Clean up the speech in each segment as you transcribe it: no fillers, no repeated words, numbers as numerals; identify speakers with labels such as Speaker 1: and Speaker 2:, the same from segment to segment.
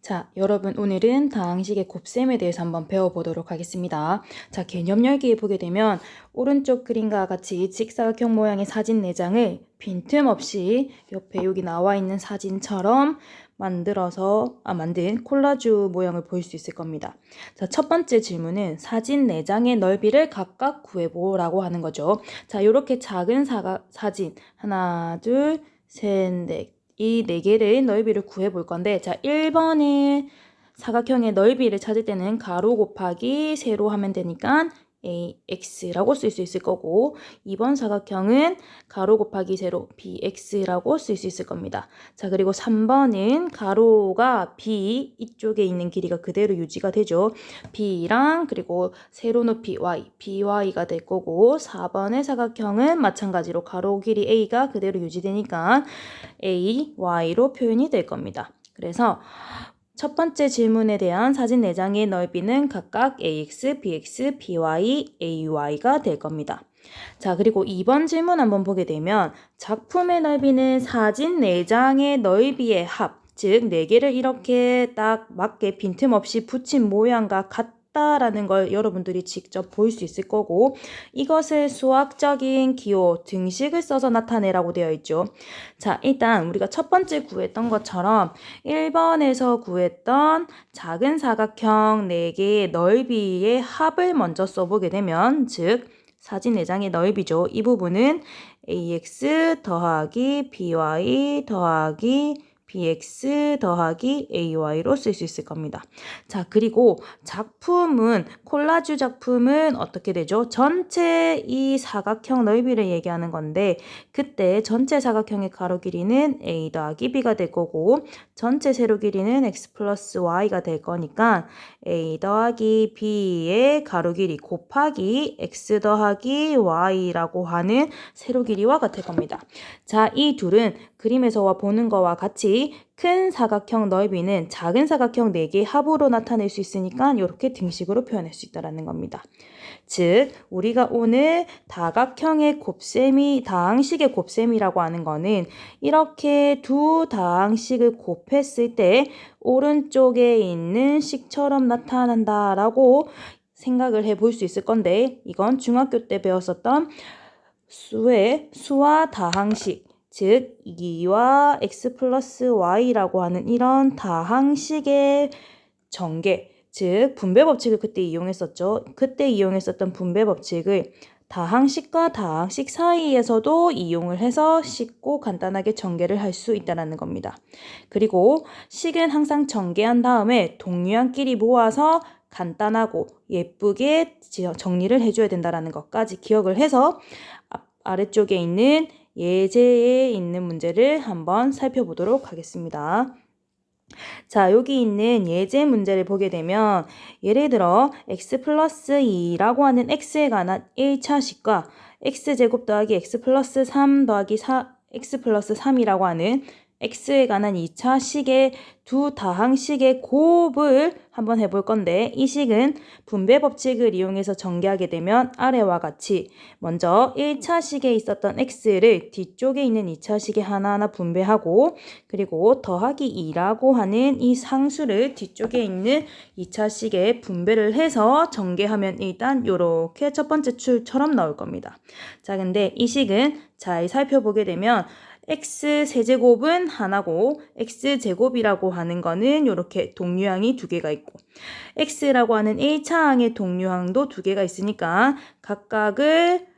Speaker 1: 자, 여러분 오늘은 다항식의 곱셈에 대해서 한번 배워보도록 하겠습니다. 자, 개념 열기에 보게 되면 오른쪽 그림과 같이 직사각형 모양의 사진 4장을 빈틈없이 옆에 여기 나와 있는 사진처럼 만든 콜라주 모양을 볼 수 있을 겁니다. 자, 첫 번째 질문은 사진 4장의 넓이를 각각 구해보라고 하는 거죠. 자, 이렇게 작은 사진 하나, 둘, 셋, 넷. 이 4개의 넓이를 구해볼 건데, 자, 1번의 사각형의 넓이를 찾을 때는 가로 곱하기 세로 하면 되니까 AX라고 쓸 수 있을 거고, 2번 사각형은 가로 곱하기 세로 BX라고 쓸 수 있을 겁니다. 자, 그리고 3번은 가로가 B 이쪽에 있는 길이가 그대로 유지가 되죠. B랑 그리고 세로 높이 Y, BY가 될 거고, 4번의 사각형은 마찬가지로 가로 길이 A가 그대로 유지되니까 A, Y로 표현이 될 겁니다. 그래서 첫 번째 질문에 대한 사진 4장의 넓이는 각각 AX, BX, BY, AY가 될 겁니다. 자, 그리고 2번 질문 한번 보게 되면 작품의 넓이는 사진 4장의 넓이의 합, 즉 4개를 이렇게 딱 맞게 빈틈없이 붙인 모양과 같다라는 걸 여러분들이 직접 볼 수 있을 거고, 이것을 수학적인 기호, 등식을 써서 나타내라고 되어 있죠. 자, 일단 우리가 첫 번째 구했던 것처럼 1번에서 구했던 작은 사각형 4개의 넓이의 합을 먼저 써보게 되면, 즉 사진 4장의 넓이죠. 이 부분은 AX 더하기 BY 더하기 BX 더하기 AY로 쓸 수 있을 겁니다. 자, 그리고 작품은, 콜라주 작품은 어떻게 되죠? 전체 이 사각형 넓이를 얘기하는 건데, 그때 전체 사각형의 가로 길이는 A 더하기 B가 될 거고, 전체 세로 길이는 X 플러스 Y가 될 거니까 A 더하기 B의 가로 길이 곱하기 X 더하기 Y라고 하는 세로 길이와 같을 겁니다. 자, 이 둘은 그림에서 보는 거와 같이 큰 사각형 넓이는 작은 사각형 4개의 합으로 나타낼 수 있으니까 이렇게 등식으로 표현할 수 있다는 겁니다. 즉, 우리가 오늘 다각형의 곱셈이, 다항식의 곱셈이라고 하는 거는 이렇게 두 다항식을 곱했을 때 오른쪽에 있는 식처럼 나타난다라고 생각을 해볼 수 있을 건데, 이건 중학교 때 배웠었던 수와 다항식, 즉 2와 x 플러스 y라고 하는 이런 다항식의 전개, 즉 분배 법칙을 그때 이용했었죠. 그때 이용했었던 분배 법칙을 다항식과 다항식 사이에서도 이용을 해서 쉽고 간단하게 전개를 할 수 있다는 겁니다. 그리고 식은 항상 전개한 다음에 동류항끼리 모아서 간단하고 예쁘게 정리를 해줘야 된다는 것까지 기억을 해서 아래쪽에 있는 예제에 있는 문제를 한번 살펴보도록 하겠습니다. 자, 여기 있는 예제 문제를 보게 되면 예를 들어 x 플러스 2라고 하는 x에 관한 1차식과 x제곱 더하기 x 플러스 3 더하기 x 플러스 3이라고 하는 x에 관한 2차식의 두 다항식의 곱을 한번 해볼 건데, 이 식은 분배 법칙을 이용해서 전개하게 되면 아래와 같이 먼저 1차식에 있었던 x를 뒤쪽에 있는 2차식에 하나하나 분배하고, 그리고 더하기 2라고 하는 이 상수를 뒤쪽에 있는 2차식에 분배를 해서 전개하면 일단 이렇게 첫 번째 줄처럼 나올 겁니다. 자, 근데 이 식은 잘 살펴보게 되면 x 세제곱은 하나고 x제곱이라고 하는 거는 이렇게 동류항이 2개가 있고, x라고 하는 1차항의 동류항도 2개가 있으니까 각각을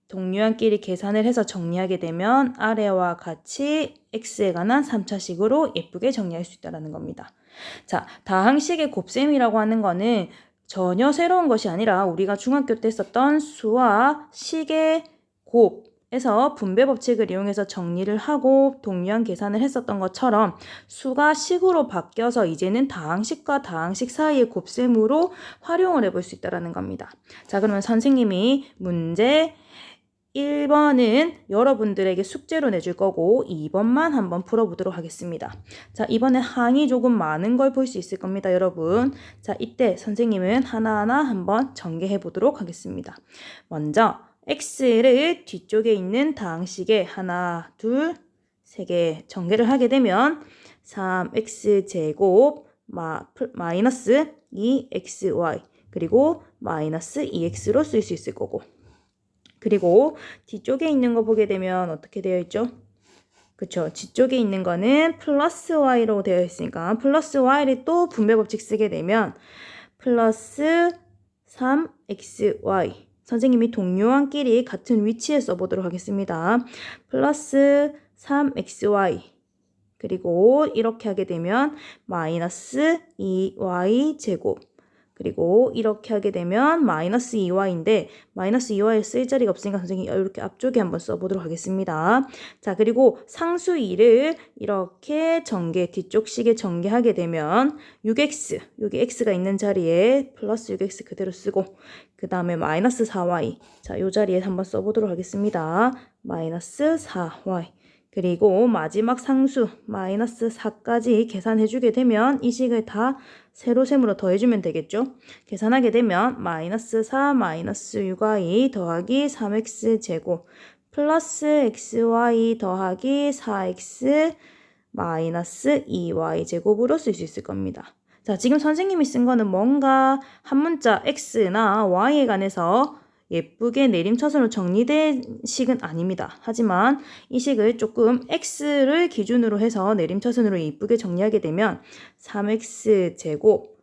Speaker 1: 동류항끼리 계산을 해서 정리하게 되면 아래와 같이 x에 관한 3차식으로 예쁘게 정리할 수 있다는 겁니다. 자, 다항식의 곱셈이라고 하는 거는 전혀 새로운 것이 아니라 우리가 중학교 때 썼던 수와 식의 곱에서 분배 법칙을 이용해서 정리를 하고 동류항 계산을 했었던 것처럼 수가 식으로 바뀌어서 이제는 다항식과 다항식 사이의 곱셈으로 활용을 해볼 수 있다는 겁니다. 자, 그러면 선생님이 문제 1번은 여러분들에게 숙제로 내줄 거고 2번만 한번 풀어보도록 하겠습니다. 자, 이번에 항이 조금 많은 걸 볼 수 있을 겁니다, 여러분. 자, 이때 선생님은 하나하나 한번 전개해 보도록 하겠습니다. 먼저 x를 뒤쪽에 있는 다항식에 하나, 둘, 세 개 전개를 하게 되면 3x제곱 마이너스 2xy 그리고 마이너스 2x로 쓸 수 있을 거고 그리고 뒤쪽에 있는 거 보게 되면 어떻게 되어 있죠? 그쵸. 뒤쪽에 있는 거는 플러스 y로 되어 있으니까 플러스 y를 또 분배 법칙 쓰게 되면 플러스 3xy 선생님이 동료한끼리 같은 위치에 써보도록 하겠습니다. 플러스 3xy 그리고 이렇게 하게 되면 마이너스 2y 제곱 그리고 이렇게 하게 되면 마이너스 2y인데 마이너스 2y 쓸 자리가 없으니까 선생님이 이렇게 앞쪽에 한번 써보도록 하겠습니다. 자 그리고 상수 2를 이렇게 뒤쪽 식에 전개하게 되면 6x 여기 x가 있는 자리에 플러스 6x 그대로 쓰고 그 다음에 마이너스 4y 자 이 자리에 한번 써보도록 하겠습니다. 마이너스 4y 그리고 마지막 상수 마이너스 4까지 계산해주게 되면 이 식을 다 세로셈으로 더해주면 되겠죠. 계산하게 되면 마이너스 4 마이너스 6y 더하기 3x 제곱 플러스 xy 더하기 4x 마이너스 2y 제곱으로 쓸 수 있을 겁니다. 자, 지금 선생님이 쓴 거는 뭔가 한 문자 x나 y에 관해서 예쁘게 내림차순으로 정리된 식은 아닙니다. 하지만 이 식을 조금 x를 기준으로 해서 내림차순으로 예쁘게 정리하게 되면 3x 제곱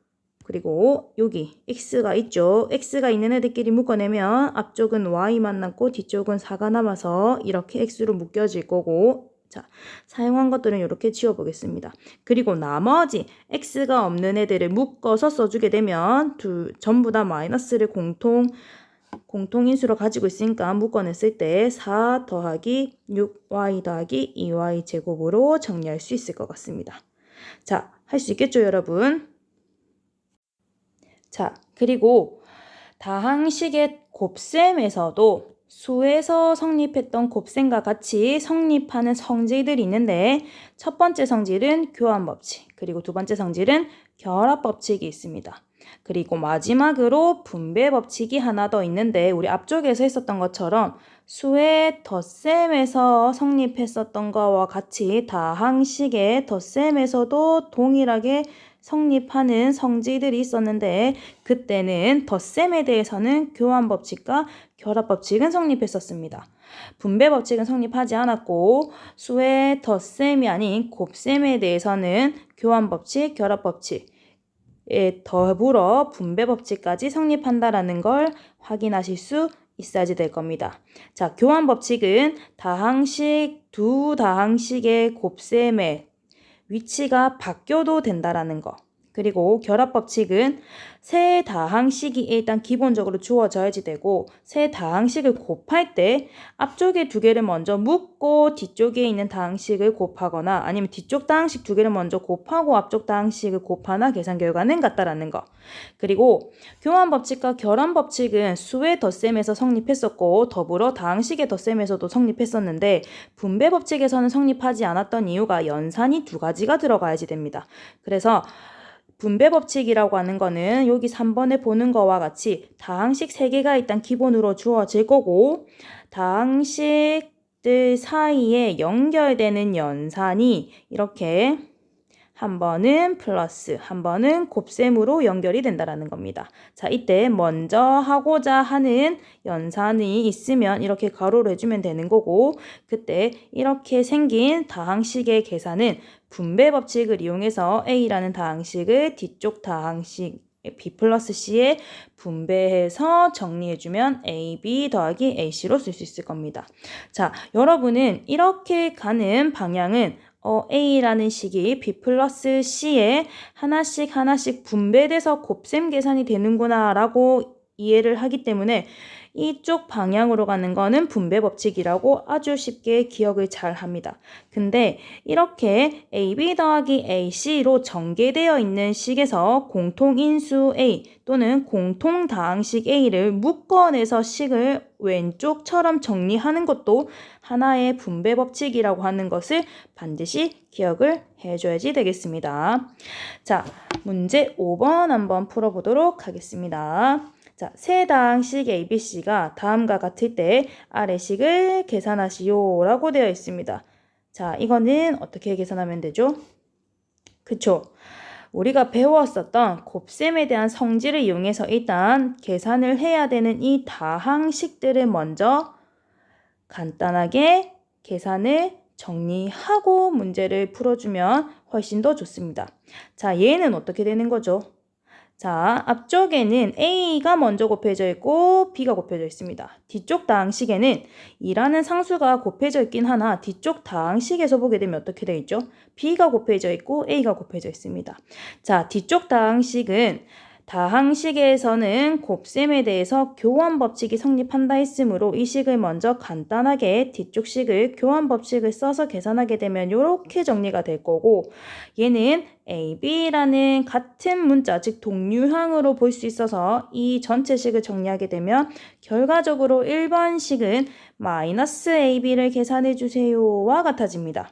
Speaker 1: 그리고 여기 x가 있죠. x가 있는 애들끼리 묶어내면 앞쪽은 y만 남고 뒤쪽은 4가 남아서 이렇게 x로 묶여질 거고 자, 사용한 것들은 이렇게 지워보겠습니다. 그리고 나머지 x가 없는 애들을 묶어서 써주게 되면 전부 다 마이너스를 공통인수로 가지고 있으니까 묶어냈을 때 4 더하기 6y 더하기 2y 제곱으로 정리할 수 있을 것 같습니다. 자, 할 수 있겠죠, 여러분? 자, 그리고 다항식의 곱셈에서도 수에서 성립했던 곱셈과 같이 성립하는 성질들이 있는데 첫 번째 성질은 교환법칙, 그리고 두 번째 성질은 결합법칙이 있습니다. 그리고 마지막으로 분배법칙이 하나 더 있는데 우리 앞쪽에서 했었던 것처럼 수의 덧셈에서 성립했었던 거와 같이 다항식의 덧셈에서도 동일하게 성립하는 성질들이 있었는데 그때는 덧셈에 대해서는 교환법칙과 결합법칙은 성립했었습니다. 분배법칙은 성립하지 않았고 수의 덧셈이 아닌 곱셈에 대해서는 교환법칙, 결합법칙에 더불어 분배법칙까지 성립한다라는 걸 확인하실 수 있어야지 될 겁니다. 자, 교환법칙은 두 다항식의 곱셈의 위치가 바뀌어도 된다라는 거. 그리고 결합법칙은 세 다항식이 일단 기본적으로 주어져야지 되고 세 다항식을 곱할 때 앞쪽에 두 개를 먼저 묶고 뒤쪽에 있는 다항식을 곱하거나 아니면 뒤쪽 다항식 두 개를 먼저 곱하고 앞쪽 다항식을 곱하나 계산 결과는 같다라는 거. 그리고 교환법칙과 결합법칙은 수의 덧셈에서 성립했었고 더불어 다항식의 덧셈에서도 성립했었는데 분배법칙에서는 성립하지 않았던 이유가 연산이 두 가지가 들어가야지 됩니다. 그래서 분배법칙이라고 하는 거는 여기 3번에 보는 거와 같이 다항식 3개가 일단 기본으로 주어질 거고 다항식들 사이에 연결되는 연산이 이렇게 한 번은 플러스, 한 번은 곱셈으로 연결이 된다라는 겁니다. 자, 이때 먼저 하고자 하는 연산이 있으면 이렇게 가로로 해주면 되는 거고 그때 이렇게 생긴 다항식의 계산은 분배법칙을 이용해서 A라는 다항식을 뒤쪽 다항식 B 플러스 C에 분배해서 정리해주면 AB 더하기 AC로 쓸 수 있을 겁니다. 자, 여러분은 이렇게 가는 방향은 A라는 식이 B 플러스 C에 하나씩 분배돼서 곱셈 계산이 되는구나 라고 이해를 하기 때문에 이쪽 방향으로 가는 거는 분배법칙이라고 아주 쉽게 기억을 잘 합니다. 근데 이렇게 AB 더하기 AC로 전개되어 있는 식에서 공통인수 A 또는 공통다항식 A를 묶어내서 식을 왼쪽처럼 정리하는 것도 하나의 분배법칙이라고 하는 것을 반드시 기억을 해줘야지 되겠습니다. 자, 문제 5번 한번 풀어보도록 하겠습니다. 자, 세 다항식 ABC가 다음과 같을 때 아래식을 계산하시오 라고 되어 있습니다. 자, 이거는 어떻게 계산하면 되죠? 그쵸? 우리가 배웠었던 곱셈에 대한 성질을 이용해서 일단 계산을 해야 되는 이 다항식들을 먼저 간단하게 계산을 정리하고 문제를 풀어주면 훨씬 더 좋습니다. 자, 얘는 어떻게 되는 거죠? 자, 앞쪽에는 A가 먼저 곱해져 있고 B가 곱해져 있습니다. 뒤쪽 다항식에는 2라는 상수가 곱해져 있긴 하나 뒤쪽 다항식에서 보게 되면 어떻게 되어 있죠? B가 곱해져 있고 A가 곱해져 있습니다. 자, 뒤쪽 다항식은 다항식에서는 곱셈에 대해서 교환 법칙이 성립한다 했으므로 이 식을 먼저 간단하게 뒤쪽 식을 교환 법칙을 써서 계산하게 되면 이렇게 정리가 될 거고, 얘는 A, B라는 같은 문자, 즉 동류항으로 볼 수 있어서 이 전체 식을 정리하게 되면 결과적으로 1번식은 마이너스 AB를 계산해 주세요와 같아집니다.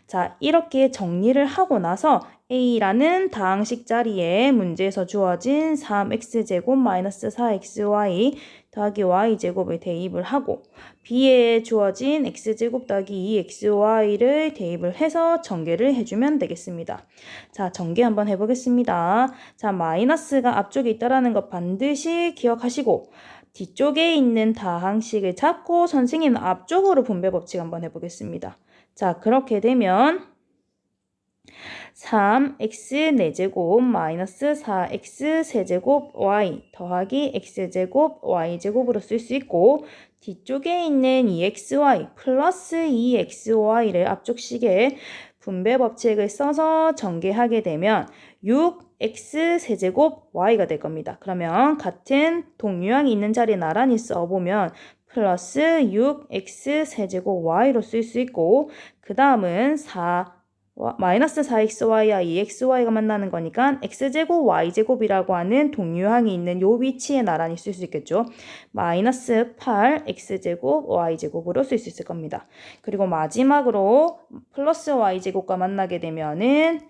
Speaker 1: 자, 이렇게 정리를 하고 나서 A라는 다항식 자리에 문제에서 주어진 3x제곱 마이너스 4xy 더하기 y제곱을 대입을 하고 B에 주어진 x제곱 더하기 2xy를 대입을 해서 전개를 해주면 되겠습니다. 자, 전개 한번 해보겠습니다. 자, 마이너스가 앞쪽에 있다라는 것 반드시 기억하시고 뒤쪽에 있는 다항식을 잡고 선생님은 앞쪽으로 분배 법칙 한번 해보겠습니다. 자, 그렇게 되면 3x 4제곱 마이너스 4x 세제곱 y 더하기 x제곱 y제곱으로 쓸 수 있고 뒤쪽에 있는 2xy 플러스 2xy를 앞쪽 식에 분배 법칙을 써서 전개하게 되면 6x 세제곱 y가 될 겁니다. 그러면 같은 동류항이 있는 자리에 나란히 써보면 플러스 6x 세제곱 y로 쓸 수 있고 그 다음은 마이너스 4xy와 2xy가 만나는 거니까 x제곱 y제곱이라고 하는 동류항이 있는 요 위치에 나란히 쓸 수 있겠죠. 마이너스 8x제곱 y제곱으로 쓸 수 있을 겁니다. 그리고 마지막으로 플러스 y제곱과 만나게 되면은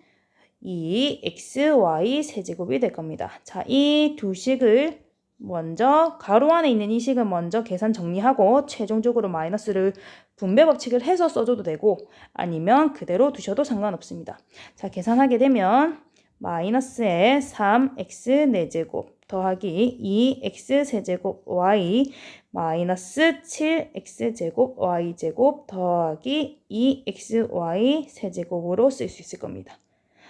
Speaker 1: 이 xy 세제곱이 될 겁니다. 자, 이 두 식을 먼저 가로 안에 있는 이 식은 먼저 계산 정리하고 최종적으로 마이너스를 분배 법칙을 해서 써줘도 되고 아니면 그대로 두셔도 상관없습니다. 자, 계산하게 되면 마이너스에 3x 4제곱 더하기 2x 세제곱 y 마이너스 7x제곱 y제곱 더하기 2xy 세제곱으로 쓸 수 있을 겁니다.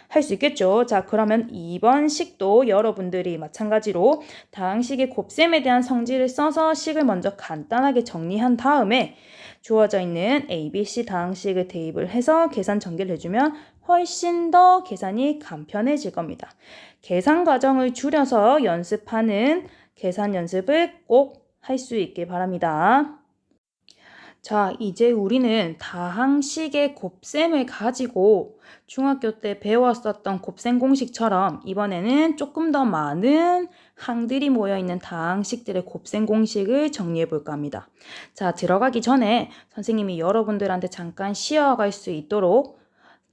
Speaker 1: 할 수 있겠죠. 자, 그러면 2번 식도 여러분들이 마찬가지로 다항식의 곱셈에 대한 성질을 써서 식을 먼저 간단하게 정리한 다음에 주어져 있는 A, B, C 다항식을 대입을 해서 계산 전개를 해주면 훨씬 더 계산이 간편해질 겁니다. 계산 과정을 줄여서 연습하는 계산 연습을 꼭 할 수 있길 바랍니다. 자, 이제 우리는 다항식의 곱셈을 가지고 중학교 때 배웠었던 곱셈 공식처럼 이번에는 조금 더 많은 항들이 모여있는 다항식들의 곱셈 공식을 정리해 볼까 합니다. 자, 들어가기 전에 선생님이 여러분들한테 잠깐 쉬어갈 수 있도록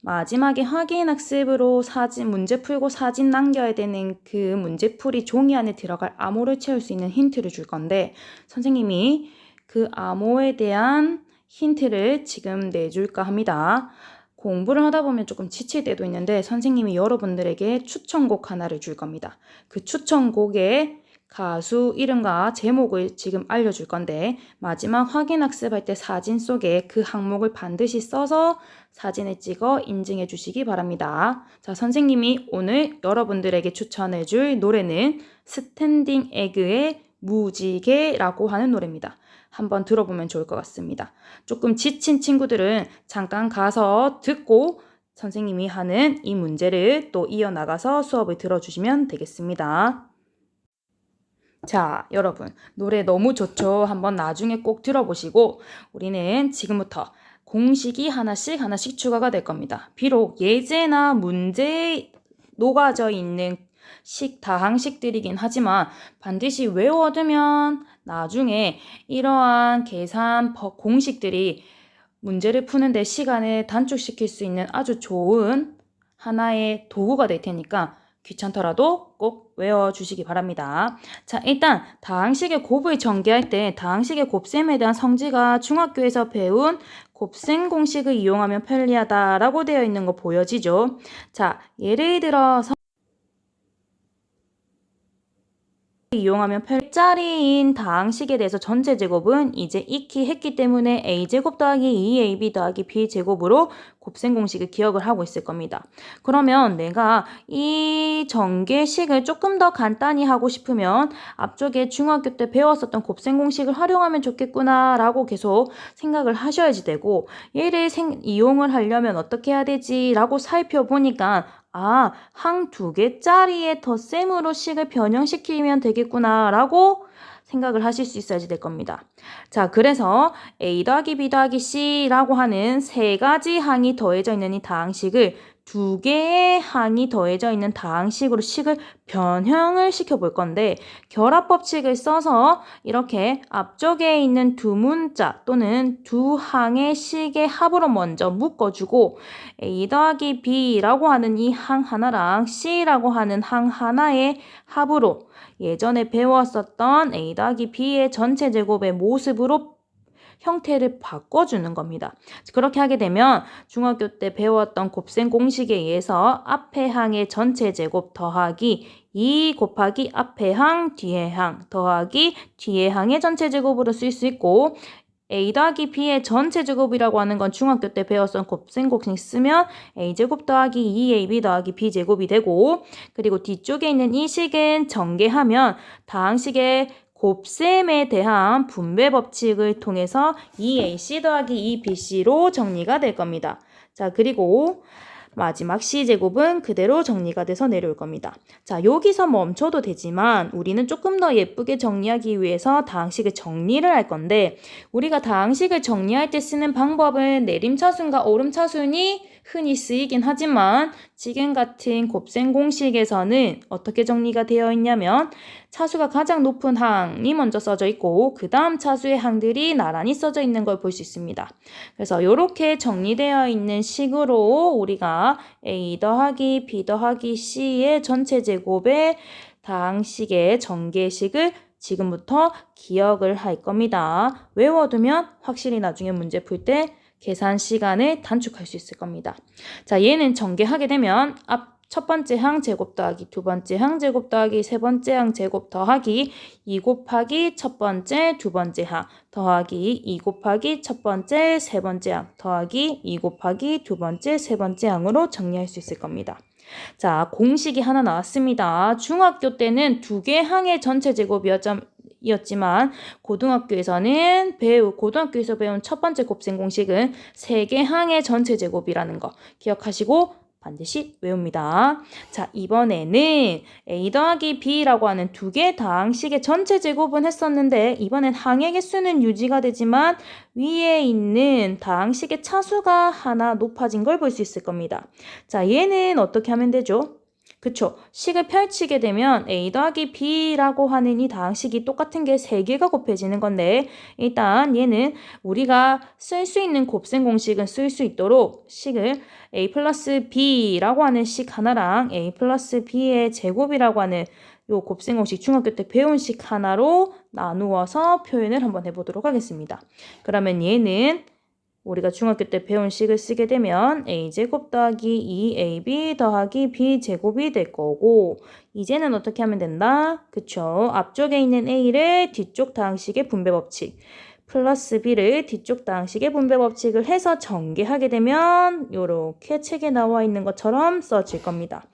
Speaker 1: 마지막에 확인학습으로 문제 풀고 사진 남겨야 되는 그 문제풀이 종이 안에 들어갈 암호를 채울 수 있는 힌트를 줄 건데 선생님이 그 암호에 대한 힌트를 지금 내줄까 합니다. 공부를 하다 보면 조금 지칠 때도 있는데 선생님이 여러분들에게 추천곡 하나를 줄 겁니다. 그 추천곡의 가수 이름과 제목을 지금 알려줄 건데 마지막 확인 학습할 때 사진 속에 그 항목을 반드시 써서 사진을 찍어 인증해 주시기 바랍니다. 자, 선생님이 오늘 여러분들에게 추천해 줄 노래는 스탠딩 에그의 무지개라고 하는 노래입니다. 한번 들어보면 좋을 것 같습니다. 조금 지친 친구들은 잠깐 가서 듣고 선생님이 하는 이 문제를 또 이어나가서 수업을 들어주시면 되겠습니다. 자, 여러분 노래 너무 좋죠? 한번 나중에 꼭 들어보시고 우리는 지금부터 공식이 하나씩 추가가 될 겁니다. 비록 예제나 문제에 녹아져 있는 다항식들이긴 하지만 반드시 외워두면 나중에 이러한 계산 공식들이 문제를 푸는데 시간을 단축시킬 수 있는 아주 좋은 하나의 도구가 될 테니까 귀찮더라도 꼭 외워주시기 바랍니다. 자, 일단 다항식의 곱을 전개할 때 다항식의 곱셈에 대한 성질가 중학교에서 배운 곱셈 공식을 이용하면 편리하다라고 되어 있는 거 보여지죠? 자, 예를 들어서 이용하면 별자리인 다항식에 대해서 전체 제곱은 이제 익히 했기 때문에 a제곱 더하기 2ab 더하기 b제곱으로 곱셈 공식을 기억을 하고 있을 겁니다. 그러면 내가 이 전개식을 조금 더 간단히 하고 싶으면 앞쪽에 중학교 때 배웠었던 곱셈 공식을 활용하면 좋겠구나 라고 계속 생각을 하셔야지 되고, 얘를 이용을 하려면 어떻게 해야 되지 라고 살펴보니까 항 2개짜리의 덧셈으로 식을 변형시키면 되겠구나 라고 생각을 하실 수 있어야지 될 겁니다. 자, 그래서 A 더하기 B 더하기 C라고 하는 세 가지 항이 더해져 있는 이 다항식을 2개의 항이 더해져 있는 다항식으로 식을 변형을 시켜볼 건데, 결합법칙을 써서 이렇게 앞쪽에 있는 두 문자 또는 두 항의 식의 합으로 먼저 묶어주고 A 더하기 B라고 하는 이 항 하나랑 C라고 하는 항 하나의 합으로 예전에 배웠었던 A 더하기 B의 전체 제곱의 모습으로 형태를 바꿔주는 겁니다. 그렇게 하게 되면 중학교 때 배웠던 곱셈 공식에 의해서 앞에 항의 전체 제곱 더하기 2 곱하기 앞에 항, 뒤에 항 더하기 뒤에 항의 전체 제곱으로 쓸 수 있고, A 더하기 B의 전체 제곱이라고 하는 건 중학교 때 배웠던 곱셈 공식 쓰면 A제곱 더하기 2AB 더하기 B제곱이 되고, 그리고 뒤쪽에 있는 이 식은 전개하면 다항식의 곱셈에 대한 분배 법칙을 통해서 2AC 더하기 2BC로 정리가 될 겁니다. 자, 그리고 마지막 C제곱은 그대로 정리가 돼서 내려올 겁니다. 자, 여기서 멈춰도 되지만 우리는 조금 더 예쁘게 정리하기 위해서 다항식을 정리를 할 건데, 우리가 다항식을 정리할 때 쓰는 방법은 내림차순과 오름차순이 흔히 쓰이긴 하지만 지금 같은 곱셈 공식에서는 어떻게 정리가 되어 있냐면 차수가 가장 높은 항이 먼저 써져 있고 그 다음 차수의 항들이 나란히 써져 있는 걸 볼 수 있습니다. 그래서 이렇게 정리되어 있는 식으로 우리가 A 더하기 B 더하기 C의 전체 제곱의 다항식의 전개식을 지금부터 기억을 할 겁니다. 외워두면 확실히 나중에 문제 풀 때 계산 시간을 단축할 수 있을 겁니다. 자, 얘는 전개하게 되면 첫 번째 항 제곱 더하기 두 번째 항 제곱 더하기 세 번째 항 제곱 더하기 2 곱하기 첫 번째 두 번째 항 더하기 2 곱하기 첫 번째 세 번째 항 더하기 2 곱하기 두 번째 세 번째 항으로 정리할 수 있을 겁니다. 자, 공식이 하나 나왔습니다. 중학교 때는 2개 항의 전체 제곱이었지만 고등학교에서 배운 첫 번째 곱셈 공식은 3개 항의 전체 제곱이라는 거 기억하시고 반드시 외웁니다. 자, 이번에는 A 더하기 B라고 하는 2개 다항식의 전체 제곱은 했었는데 이번엔 항의 개수는 유지가 되지만 위에 있는 다항식의 차수가 하나 높아진 걸 볼 수 있을 겁니다. 자, 얘는 어떻게 하면 되죠? 그쵸? 식을 펼치게 되면 A 더하기 B라고 하는 이 다항식이 똑같은 게 3개가 곱해지는 건데, 일단 얘는 우리가 쓸 수 있는 곱셈 공식은 쓸 수 있도록 식을 A 플러스 B라고 하는 식 하나랑 A 플러스 B의 제곱이라고 하는 요 곱셈 공식 중학교 때 배운 식 하나로 나누어서 표현을 한번 해보도록 하겠습니다. 그러면 얘는 우리가 중학교 때 배운 식을 쓰게 되면 a제곱 더하기 2ab 더하기 b제곱이 될 거고, 이제는 어떻게 하면 된다? 그쵸? 앞쪽에 있는 a를 뒤쪽 다항식의 분배 법칙 플러스 b를 뒤쪽 다항식의 분배 법칙을 해서 전개하게 되면 이렇게 책에 나와 있는 것처럼 써질 겁니다.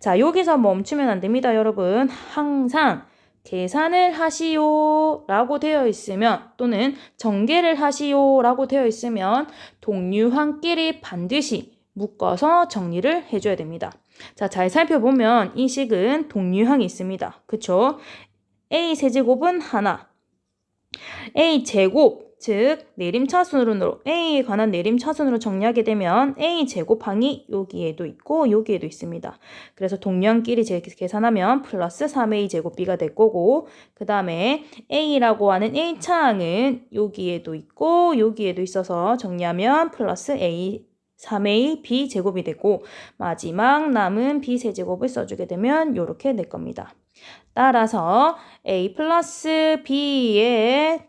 Speaker 1: 자, 여기서 멈추면 안 됩니다, 여러분. 항상 계산을 하시오 라고 되어 있으면 또는 전개를 하시오 라고 되어 있으면 동류항끼리 반드시 묶어서 정리를 해줘야 됩니다. 자, 잘 살펴보면 이 식은 동류항이 있습니다. 그쵸? A 세제곱은 하나, A 제곱 즉 내림차순으로 A에 관한 내림차순으로 정리하게 되면 A 제곱항이 여기에도 있고 여기에도 있습니다. 그래서 동류항끼리 계산하면 플러스 3A 제곱 B가 될 거고, 그 다음에 A라고 하는 1차항은 여기에도 있고 여기에도 있어서 정리하면 플러스 A 3A B 제곱이 되고, 마지막 남은 B 세제곱을 써주게 되면 이렇게 될 겁니다. 따라서 A 플러스 B의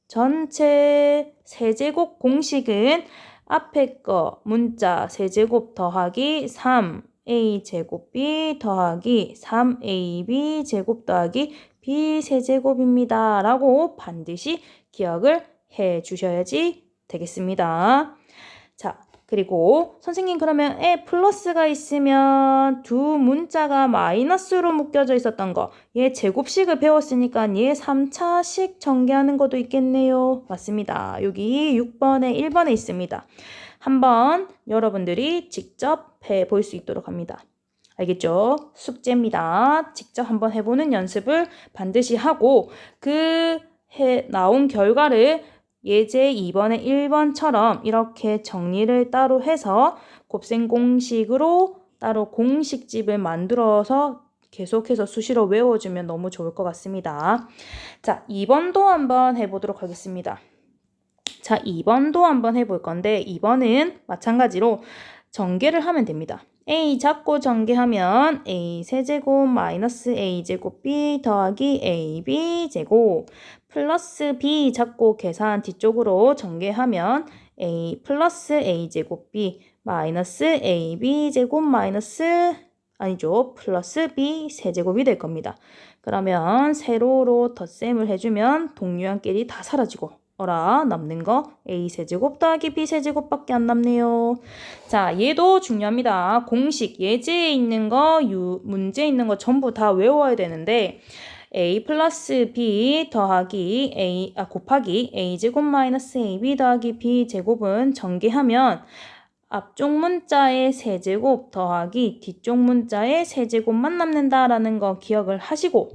Speaker 1: 전체 세제곱 공식은 앞에 거 문자 세제곱 더하기 3 a제곱 b 더하기 3ab 제곱 더하기 b 세제곱입니다. 라고 반드시 기억을 해 주셔야지 되겠습니다. 자, 그리고 선생님 그러면 플러스가 있으면 두 문자가 마이너스로 묶여져 있었던 거, 얘 제곱식을 배웠으니까 얘 3차식 전개하는 것도 있겠네요. 맞습니다. 여기 6번에 1번에 있습니다. 한번 여러분들이 직접 해볼 수 있도록 합니다. 알겠죠? 숙제입니다. 직접 한번 해보는 연습을 반드시 하고 나온 결과를 예제 2번에 1번처럼 이렇게 정리를 따로 해서 곱셈 공식으로 따로 공식집을 만들어서 계속해서 수시로 외워주면 너무 좋을 것 같습니다. 자, 2번도 한번 해보도록 하겠습니다. 자, 2번도 한번 해볼 건데 2번은 마찬가지로 전개를 하면 됩니다. a 잡고 전개하면 a 세제곱 마이너스 a 제곱 b 더하기 ab 제곱 플러스 b 잡고 계산 뒤쪽으로 전개하면 a 플러스 a 제곱 b 마이너스 ab 제곱 마이너스 아니죠. 플러스 b 세제곱이 될 겁니다. 그러면 세로로 덧셈을 해주면 동류항끼리 다 사라지고 남는 거 a 세제곱 더하기 b 세제곱밖에 안 남네요. 자, 얘도 중요합니다. 공식 예제에 있는 거, 문제에 있는 거 전부 다 외워야 되는데 a 플러스 b 더하기 곱하기 a 제곱 마이너스 ab 더하기 b 제곱은 전개하면 앞쪽 문자의 세제곱 더하기 뒤쪽 문자의 세제곱만 남는다라는 거 기억을 하시고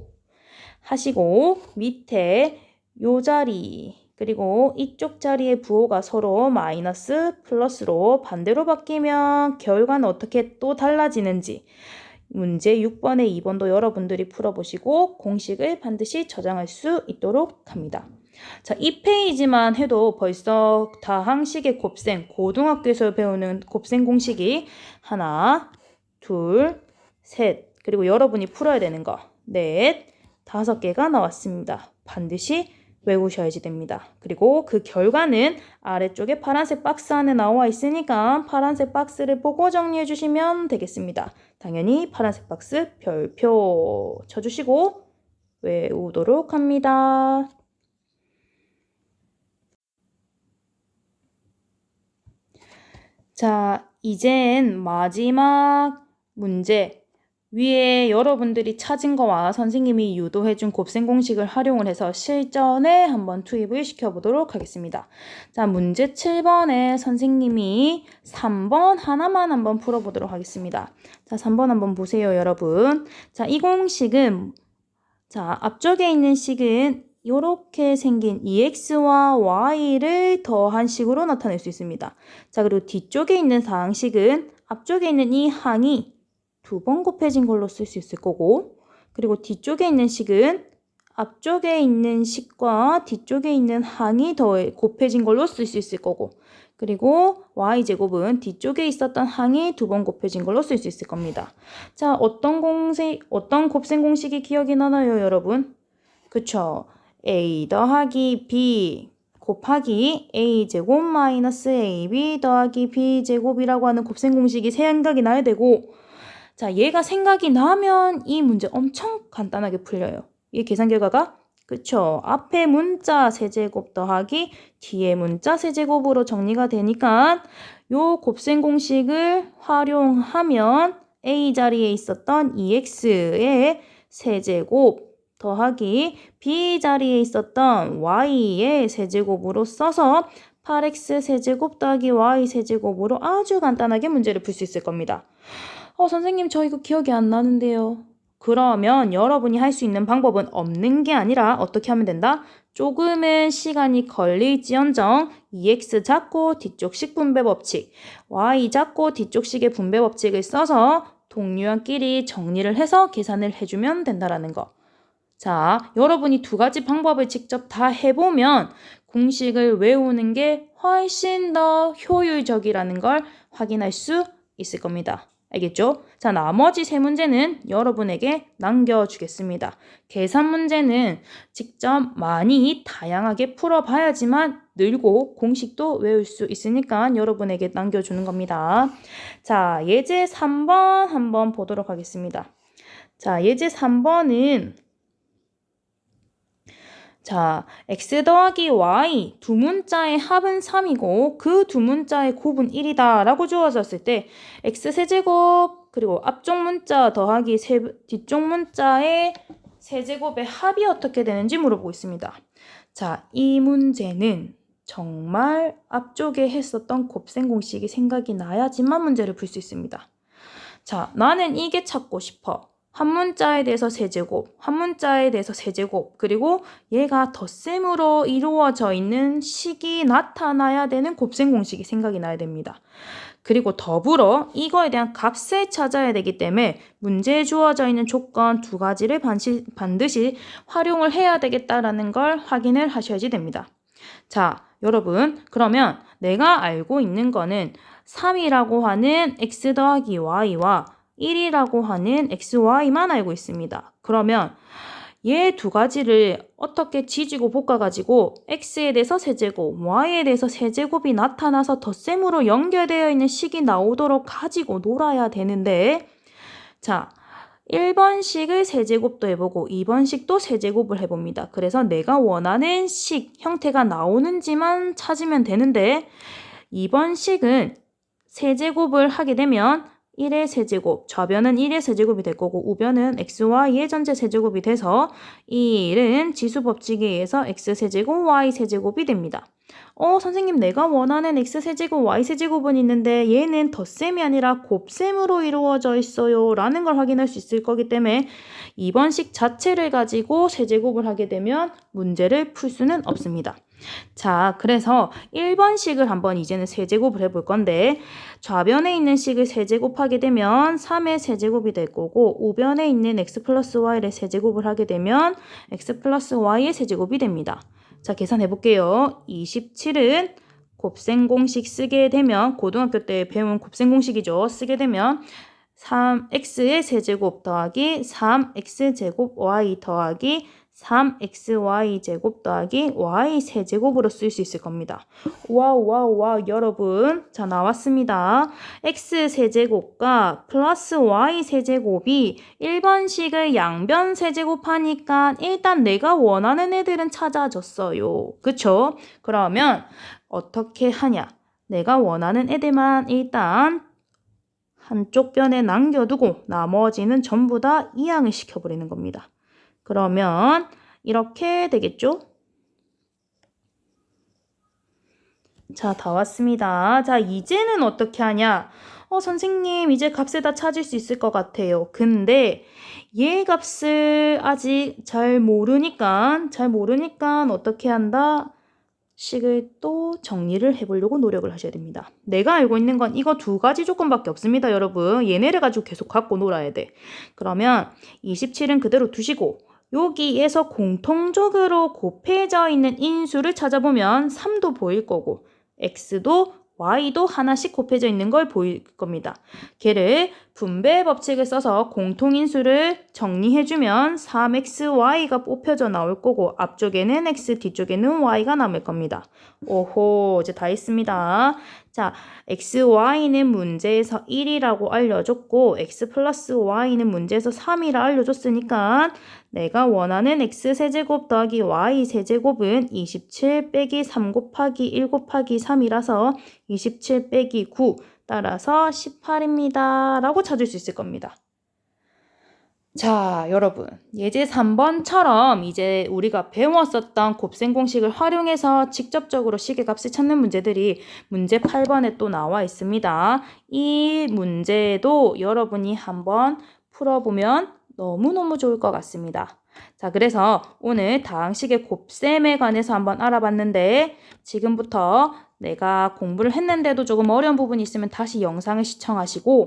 Speaker 1: 밑에 요 자리 그리고 이쪽 자리의 부호가 서로 마이너스 플러스로 반대로 바뀌면 결과는 어떻게 또 달라지는지 문제 6번에 2번도 여러분들이 풀어보시고 공식을 반드시 저장할 수 있도록 합니다. 자, 이 페이지만 해도 벌써 다항식의 곱셈, 고등학교에서 배우는 곱셈 공식이 하나, 둘, 셋, 그리고 여러분이 풀어야 되는 거 넷, 5개가 나왔습니다. 반드시 외우셔야지 됩니다. 그리고 그 결과는 아래쪽에 파란색 박스 안에 나와 있으니까 파란색 박스를 보고 정리해 주시면 되겠습니다. 당연히 파란색 박스 별표 쳐주시고 외우도록 합니다. 자, 이젠 마지막 문제. 위에 여러분들이 찾은 거와 선생님이 유도해준 곱셈 공식을 활용을 해서 실전에 한번 투입을 시켜보도록 하겠습니다. 자, 문제 7번에 선생님이 3번 하나만 한번 풀어보도록 하겠습니다. 자, 3번 한번 보세요, 여러분. 자, 이 공식은 앞쪽에 있는 식은 이렇게 생긴 EX와 Y를 더한 식으로 나타낼 수 있습니다. 자, 그리고 뒤쪽에 있는 사항식은 앞쪽에 있는 이 항이 2번 곱해진 걸로 쓸 수 있을 거고, 그리고 뒤쪽에 있는 식은 앞쪽에 있는 식과 뒤쪽에 있는 항이 곱해진 걸로 쓸 수 있을 거고, 그리고 y제곱은 뒤쪽에 있었던 항이 2번 곱해진 걸로 쓸 수 있을 겁니다. 자, 어떤 곱셈 공식이 기억이 나나요, 여러분? 그쵸? a 더하기 b 곱하기 a제곱 마이너스 ab 더하기 b제곱이라고 하는 곱셈 공식이 생각이 나야 되고, 자, 얘가 생각이 나면 이 문제 엄청 간단하게 풀려요. 이 계산 결과가 그쵸? 앞에 문자 세제곱 더하기 뒤에 문자 세제곱으로 정리가 되니까 요 곱셈 공식을 활용하면 a 자리에 있었던 ex의 세제곱 더하기 b 자리에 있었던 y의 세제곱으로 써서 8x 세제곱 더하기 y 세제곱으로 아주 간단하게 문제를 풀 수 있을 겁니다. 선생님 저 이거 기억이 안 나는데요. 그러면 여러분이 할 수 있는 방법은 없는 게 아니라 어떻게 하면 된다? 조금은 시간이 걸릴지언정 EX 잡고 뒤쪽식 분배 법칙, Y 잡고 뒤쪽식의 분배 법칙을 써서 동류항끼리 정리를 해서 계산을 해주면 된다라는 거. 자, 여러분이 2가지 방법을 직접 다 해보면 공식을 외우는 게 훨씬 더 효율적이라는 걸 확인할 수 있을 겁니다. 알겠죠? 자, 나머지 세 문제는 여러분에게 남겨주겠습니다. 계산 문제는 직접 많이 다양하게 풀어봐야지만 늘고 공식도 외울 수 있으니까 여러분에게 남겨주는 겁니다. 자, 예제 3번 한번 보도록 하겠습니다. 자, 예제 3번은 자, x 더하기 y 두 문자의 합은 3이고 그 두 문자의 곱은 1이다 라고 주어졌을 때 x 세제곱 그리고 앞쪽 문자 더하기 뒤쪽 문자의 세제곱의 합이 어떻게 되는지 물어보고 있습니다. 자, 이 문제는 정말 앞쪽에 했었던 곱셈 공식이 생각이 나야지만 문제를 풀 수 있습니다. 자, 나는 이게 찾고 싶어. 한 문자에 대해서 세제곱, 한 문자에 대해서 세제곱, 그리고 얘가 덧셈으로 이루어져 있는 식이 나타나야 되는 곱셈 공식이 생각이 나야 됩니다. 그리고 더불어 이거에 대한 값을 찾아야 되기 때문에 문제에 주어져 있는 조건 두 가지를 반드시 활용을 해야 되겠다라는 걸 확인을 하셔야지 됩니다. 자, 여러분, 그러면 내가 알고 있는 거는 3이라고 하는 x 더하기 y와 1이라고 하는 xy만 알고 있습니다. 그러면 얘 두 가지를 어떻게 지지고 볶아가지고 x에 대해서 세제곱, y에 대해서 세제곱이 나타나서 덧셈으로 연결되어 있는 식이 나오도록 가지고 놀아야 되는데 자, 1번식을 세제곱도 해보고 2번식도 세제곱을 해봅니다. 그래서 내가 원하는 식, 형태가 나오는지만 찾으면 되는데 2번식은 세제곱을 하게 되면 1의 세제곱, 좌변은 1의 세제곱이 될 거고 우변은 xy의 전체 세제곱이 돼서 이 1은 지수법칙에 의해서 x세제곱, y세제곱이 됩니다. 선생님 내가 원하는 x세제곱, y세제곱은 있는데 얘는 덧셈이 아니라 곱셈으로 이루어져 있어요 라는 걸 확인할 수 있을 거기 때문에 2번식 자체를 가지고 세제곱을 하게 되면 문제를 풀 수는 없습니다. 자, 그래서 1번식을 한번 이제는 세제곱을 해볼 건데 좌변에 있는 식을 세제곱하게 되면 3의 세제곱이 될 거고 우변에 있는 x 플러스 y를 세제곱을 하게 되면 x 플러스 y의 세제곱이 됩니다. 자, 계산해 볼게요. 27은 곱셈 공식 쓰게 되면 고등학교 때 배운 곱셈 공식이죠. 쓰게 되면 3x의 세제곱 더하기 3x제곱 y 더하기 3xy제곱 더하기 y세제곱으로 쓸 수 있을 겁니다. 와우 여러분 자 나왔습니다. x세제곱과 플러스 y세제곱이 1번식을 양변 세제곱하니까 일단 내가 원하는 애들은 찾아졌어요. 그쵸? 그러면 어떻게 하냐? 내가 원하는 애들만 일단 한쪽 변에 남겨두고 나머지는 전부 다 이항을 시켜버리는 겁니다. 그러면 이렇게 되겠죠? 자, 다 왔습니다. 자, 이제는 어떻게 하냐? 선생님, 이제 값을 다 찾을 수 있을 것 같아요. 근데 얘 값을 아직 잘 모르니까 어떻게 한다? 식을 또 정리를 해보려고 노력을 하셔야 됩니다. 내가 알고 있는 건 이거 두 가지 조건밖에 없습니다, 여러분. 얘네를 가지고 계속 갖고 놀아야 돼. 그러면 27은 그대로 두시고 여기에서 공통적으로 곱해져 있는 인수를 찾아보면 3도 보일 거고 x도 y도 하나씩 곱해져 있는 걸 보일 겁니다. 걔를 분배 법칙을 써서 공통인수를 정리해주면 3xy가 뽑혀져 나올 거고 앞쪽에는 x, 뒤쪽에는 y가 남을 겁니다. 오호, 이제 다 했습니다. 자, xy는 문제에서 1이라고 알려줬고 x 플러스 y는 문제에서 3이라 알려줬으니까 내가 원하는 x세제곱 더하기 y세제곱은 27 빼기 3 곱하기 1 곱하기 3이라서 27 빼기 9 따라서 18입니다. 라고 찾을 수 있을 겁니다. 자, 여러분, 예제 3번처럼 이제 우리가 배웠었던 곱셈 공식을 활용해서 직접적으로 식의 값을 찾는 문제들이 문제 8번에 또 나와 있습니다. 이 문제도 여러분이 한번 풀어보면 너무너무 좋을 것 같습니다. 자, 그래서 오늘 다항식의 곱셈에 관해서 한번 알아봤는데 지금부터 내가 공부를 했는데도 조금 어려운 부분이 있으면 다시 영상을 시청하시고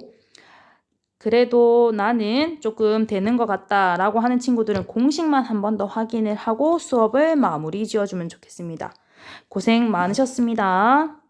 Speaker 1: 그래도 나는 조금 되는 것 같다라고 하는 친구들은 공식만 한 번 더 확인을 하고 수업을 마무리 지어주면 좋겠습니다. 고생 많으셨습니다.